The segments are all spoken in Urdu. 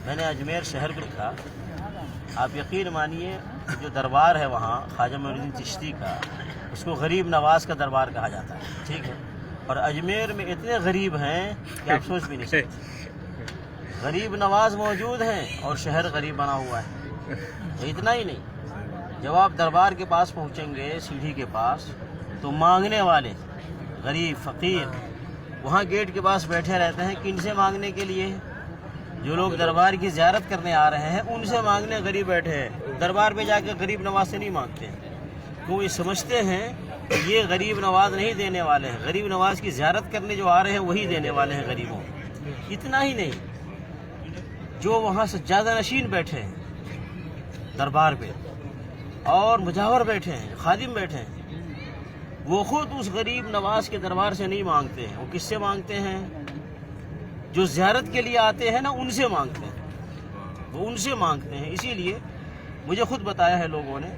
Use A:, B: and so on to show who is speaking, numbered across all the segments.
A: میں نے اجمیر شہر کو لکھا. آپ یقین مانیے جو دربار ہے وہاں خواجہ معین الدین چشتی کا، اس کو غریب نواز کا دربار کہا جاتا ہے. ٹھیک ہے، اور اجمیر میں اتنے غریب ہیں کہ آپ سوچ بھی نہیں سکتے. غریب نواز موجود ہیں اور شہر غریب بنا ہوا ہے. اتنا ہی نہیں، جب آپ دربار کے پاس پہنچیں گے سیڑھی کے پاس تو مانگنے والے غریب فقیر وہاں گیٹ کے پاس بیٹھے رہتے ہیں. کن سے مانگنے کے لیے؟ جو لوگ دربار کی زیارت کرنے آ رہے ہیں ان سے مانگنے غریب بیٹھے ہیں. دربار پہ جا کے غریب نواز سے نہیں مانگتے ہیں، کیوں؟ یہ سمجھتے ہیں کہ یہ غریب نواز نہیں دینے والے ہیں، غریب نواز کی زیارت کرنے جو آ رہے ہیں وہی دینے والے ہیں غریبوں. اتنا ہی نہیں، جو وہاں سجادہ نشین بیٹھے ہیں دربار پہ اور مجاور بیٹھے ہیں، خادم بیٹھے ہیں، وہ خود اس غریب نواز کے دربار سے نہیں مانگتے ہیں. وہ کس سے مانگتے ہیں؟ جو زیارت کے لیے آتے ہیں نا ان سے مانگتے ہیں، وہ ان سے مانگتے ہیں. اسی لیے مجھے خود بتایا ہے لوگوں نے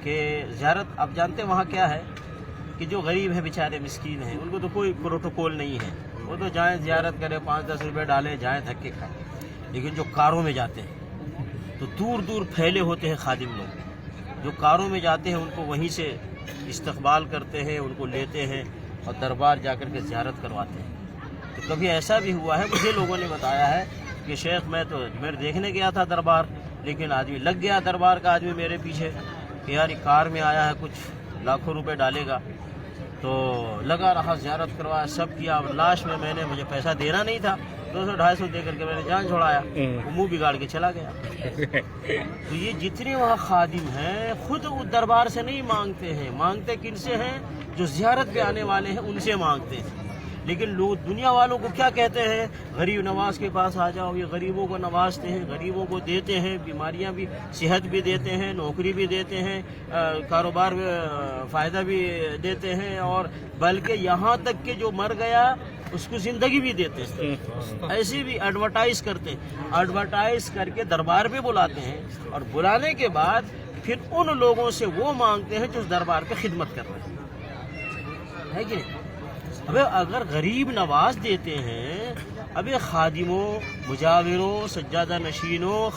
A: کہ زیارت، آپ جانتے ہیں وہاں کیا ہے کہ جو غریب ہیں بیچارے مسکین ہیں ان کو تو کوئی پروٹوکول نہیں ہے. وہ تو جائیں زیارت کریں، 5-10 روپے ڈالیں، جائیں دھکے کھائیں. لیکن جو کاروں میں جاتے ہیں تو دور دور پھیلے ہوتے ہیں خادم لوگ، جو کاروں میں جاتے ہیں ان کو وہیں سے استقبال کرتے ہیں، ان کو لیتے ہیں اور دربار جا کر کے زیارت کرواتے ہیں. تو کبھی ایسا بھی ہوا ہے، مجھے لوگوں نے بتایا ہے کہ شیخ میں تو اجمیر دیکھنے گیا تھا دربار، لیکن آدمی لگ گیا دربار کا آدمی میرے پیچھے کہ یار یہ کار میں آیا ہے کچھ لاکھوں روپے ڈالے گا، تو لگا رہا زیارت کروایا سب کیا. اور لاسٹ میں نے مجھے پیسہ دینا نہیں تھا، 200-250 دے کر کے میں نے جان چھوڑایا، وہ منہ بگاڑ کے چلا گیا. تو یہ جتنے وہاں خادم ہیں خود دربار سے نہیں مانگتے ہیں، مانگتے کن سے ہیں؟ جو زیارت پہ آنے والے ہیں ان سے مانگتے ہیں. لیکن لوگ دنیا والوں کو کیا کہتے ہیں؟ غریب نواز کے پاس آ جاؤ. یہ غریبوں کو نوازتے ہیں، غریبوں کو دیتے ہیں، بیماریاں بھی، صحت بھی دیتے ہیں، نوکری بھی دیتے ہیں، کاروبار میں فائدہ بھی دیتے ہیں، اور بلکہ یہاں تک کہ جو مر گیا اس کو زندگی بھی دیتے ہیں. ایسے بھی ایڈورٹائز کرتے ہیں، ایڈورٹائز کر کے دربار پہ بلاتے ہیں، اور بلانے کے بعد پھر ان لوگوں سے وہ مانگتے ہیں جو دربار پہ خدمت کر رہے ہیں، ہے کہ نہیں؟ ابے اگر غریب نواز دیتے ہیں، ابے خادموں، مجاوروں، سجادہ نشینوں،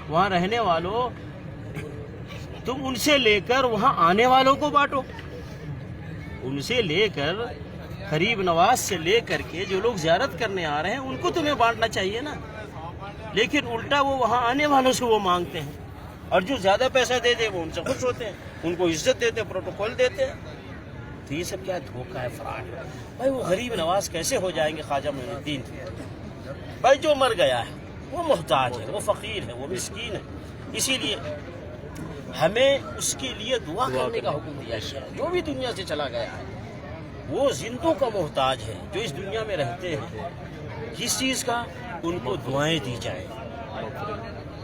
A: وہاں رہنے والوں، تم ان سے لے کر وہاں آنے والوں کو بانٹو. ان سے لے کر، غریب نواز سے لے کر کے جو لوگ زیارت کرنے آ رہے ہیں ان کو تمہیں بانٹنا چاہیے نا. لیکن الٹا وہ وہاں آنے والوں سے وہ مانگتے ہیں، اور جو زیادہ پیسہ دے دے وہ ان سے خوش ہوتے ہیں، ان کو عزت دیتے، پروٹوکول دیتے ہیں. تو یہ سب کیا دھوکہ ہے، فراڈ ہے. بھائی وہ غریب نواز کیسے ہو جائیں گے خواجہ معین الدین؟ بھائی جو مر گیا ہے وہ محتاج ہے، وہ فقیر ہے، وہ مسکین ہے. اسی لیے ہمیں اس کے لیے دعا کرنے کا حکم دیا ہے. جو بھی دنیا سے چلا گیا ہے وہ زندوں کا محتاج ہے. جو اس دنیا میں رہتے ہیں کس چیز کا؟ ان کو دعائیں دی جائیں،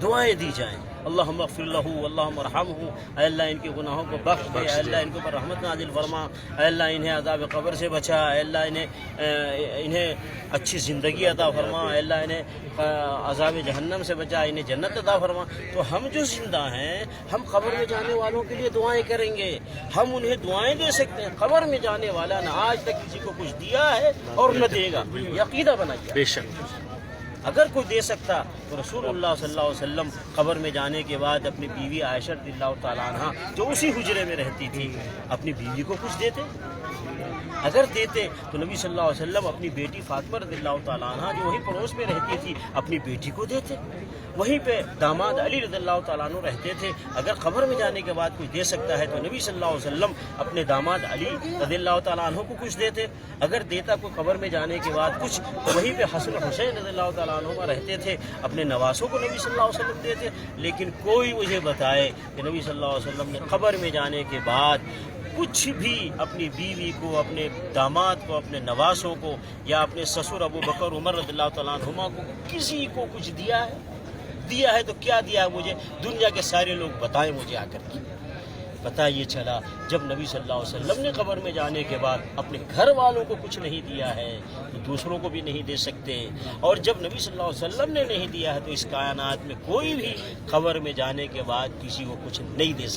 A: دعائیں دی جائیں. اللہم اغفر لہ، اللہم ارحمہ، اے اللہ ان کے گناہوں کو بخش دے، اے اللہ ان کے اوپر رحمت نازل فرما، اے اللہ انہیں عذاب قبر سے بچا، اے اللہ انہیں اچھی زندگی عطا فرما، اے اللہ انہیں عذاب جہنم سے بچا، انہیں جنت عطا فرما. تو ہم جو زندہ ہیں ہم قبر میں جانے والوں کے لیے دعائیں کریں گے، ہم انہیں دعائیں دے سکتے ہیں. قبر میں جانے والا نہ آج تک کسی کو کچھ دیا ہے اور نہ دے گا، یہ عقیدہ بنا گیا. بے شک اگر کوئی دے سکتا تو رسول اللہ صلی اللہ علیہ وسلم قبر میں جانے کے بعد اپنی بیوی عائشہ رضی اللہ تعالیٰ عنہ جو اسی حجرے میں رہتی تھی اپنی بیوی کو کچھ دیتے. اگر دیتے تو نبی صلی اللہ علیہ وسلم اپنی بیٹی فاطمہ رضی اللہ تعالیٰ عنہ جو وہی پڑوس میں رہتی تھی اپنی بیٹی کو دیتے. وہیں پہ داماد علی رضی اللہ تعالیٰ عنہ رہتے تھے. اگر قبر میں جانے کے بعد کوئی دے سکتا ہے تو نبی صلی اللہ علیہ وسلم اپنے داماد علی رضی اللہ تعالیٰ عنہ کو کچھ دیتے. اگر دیتا کوئی قبر میں جانے کے بعد کچھ تو وہیں پہ حسن حسین رضی اللہ تعالیٰ عنہ رہتے تھے، اپنے نواسوں کو نبی صلی اللہ علیہ وسلم دیتے. لیکن کوئی مجھے بتائے کہ نبی صلی اللہ علیہ وسلم نے قبر میں جانے کے بعد کچھ بھی اپنی بیوی کو، اپنے داماد کو، اپنے نواسوں کو، یا اپنے سسر ابو بکر عمر رضی اللہ تعالیٰ عنہما کو کسی کو کچھ دیا ہے؟ دیا ہے تو کیا دیا ہے؟ مجھے دنیا کے سارے لوگ بتائیں مجھے آ کر کے. پتہ یہ چلا جب نبی صلی اللہ علیہ وسلم نے قبر میں جانے کے بعد اپنے گھر والوں کو کچھ نہیں دیا ہے تو دوسروں کو بھی نہیں دے سکتے. اور جب نبی صلی اللہ علیہ وسلم نے نہیں دیا ہے تو اس کائنات میں کوئی بھی قبر میں جانے کے بعد کسی کو کچھ نہیں دے سکتا.